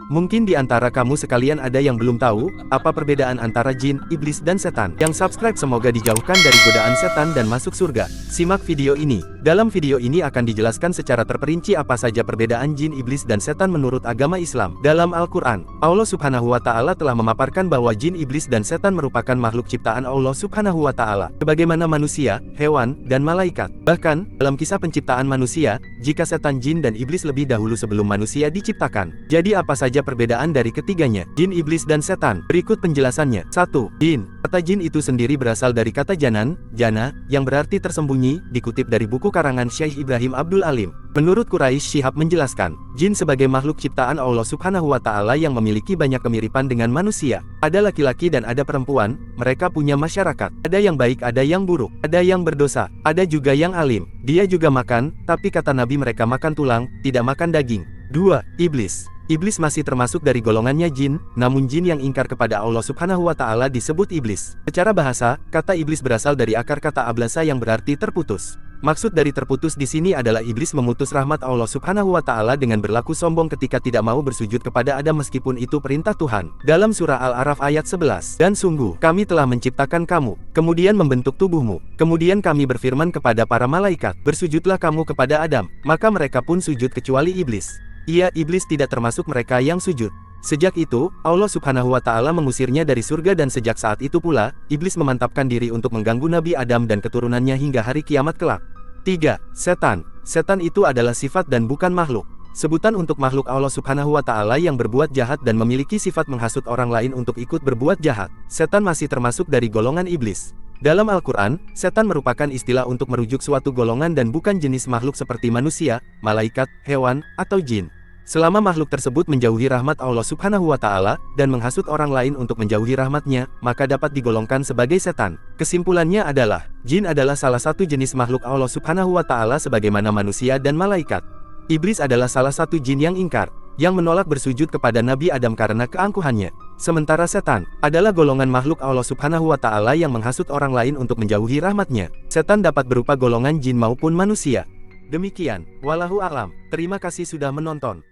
Mungkin di antara kamu sekalian ada yang belum tahu, apa perbedaan antara jin, iblis dan setan. Yang subscribe semoga dijauhkan dari godaan setan dan masuk surga. Simak video ini. Dalam video ini akan dijelaskan secara terperinci apa saja perbedaan jin, iblis dan setan menurut agama Islam. Dalam Al-Quran, Allah Subhanahu wa Ta'ala telah memaparkan bahwa jin, iblis dan setan merupakan makhluk ciptaan Allah Subhanahu wa Ta'ala, sebagaimana manusia, hewan, dan malaikat. Bahkan, dalam kisah penciptaan manusia, jika setan, jin, dan iblis lebih dahulu sebelum manusia diciptakan. Jadi apa saja perbedaan dari ketiganya, jin, iblis, dan setan? Berikut penjelasannya. 1. Jin. Kata jin itu sendiri berasal dari kata janan, jana, yang berarti tersembunyi, dikutip dari buku karangan Syekh Ibrahim Abdul Alim. Menurut Quraisy Shihab menjelaskan, jin sebagai makhluk ciptaan Allah Subhanahu wa Ta'ala yang memiliki banyak kemiripan dengan manusia. Ada laki-laki dan ada perempuan, mereka punya masyarakat. Ada yang baik, ada yang buruk, ada yang berdosa, ada juga yang alim. Dia juga makan, tapi kata Nabi mereka makan tulang, tidak makan daging. 2. Iblis. Iblis masih termasuk dari golongannya jin, namun jin yang ingkar kepada Allah Subhanahu wa Ta'ala disebut iblis. Secara bahasa, kata iblis berasal dari akar kata ablasa yang berarti terputus. Maksud dari terputus di sini adalah iblis memutus rahmat Allah Subhanahu wa Ta'ala dengan berlaku sombong ketika tidak mau bersujud kepada Adam meskipun itu perintah Tuhan. Dalam surah Al-A'raf ayat 11, dan sungguh, kami telah menciptakan kamu, kemudian membentuk tubuhmu, kemudian kami berfirman kepada para malaikat, bersujudlah kamu kepada Adam, maka mereka pun sujud kecuali iblis. Ia, iblis tidak termasuk mereka yang sujud. Sejak itu, Allah Subhanahu wa Ta'ala mengusirnya dari surga dan sejak saat itu pula, iblis memantapkan diri untuk mengganggu Nabi Adam dan keturunannya hingga hari kiamat kelak. 3. Setan. Setan itu adalah sifat dan bukan makhluk. Sebutan untuk makhluk Allah Subhanahu wa Ta'ala yang berbuat jahat dan memiliki sifat menghasut orang lain untuk ikut berbuat jahat. Setan masih termasuk dari golongan iblis. Dalam Al-Quran, setan merupakan istilah untuk merujuk suatu golongan dan bukan jenis makhluk seperti manusia, malaikat, hewan, atau jin. Selama makhluk tersebut menjauhi rahmat Allah Subhanahu wa Ta'ala dan menghasut orang lain untuk menjauhi rahmatnya, maka dapat digolongkan sebagai setan. Kesimpulannya adalah, jin adalah salah satu jenis makhluk Allah Subhanahu wa Ta'ala sebagaimana manusia dan malaikat. Iblis adalah salah satu jin yang ingkar, yang menolak bersujud kepada Nabi Adam karena keangkuhannya. Sementara setan adalah golongan makhluk Allah Subhanahu wa Ta'ala yang menghasut orang lain untuk menjauhi rahmatnya. Setan dapat berupa golongan jin maupun manusia. Demikian, wallahu a'lam. Terima kasih sudah menonton.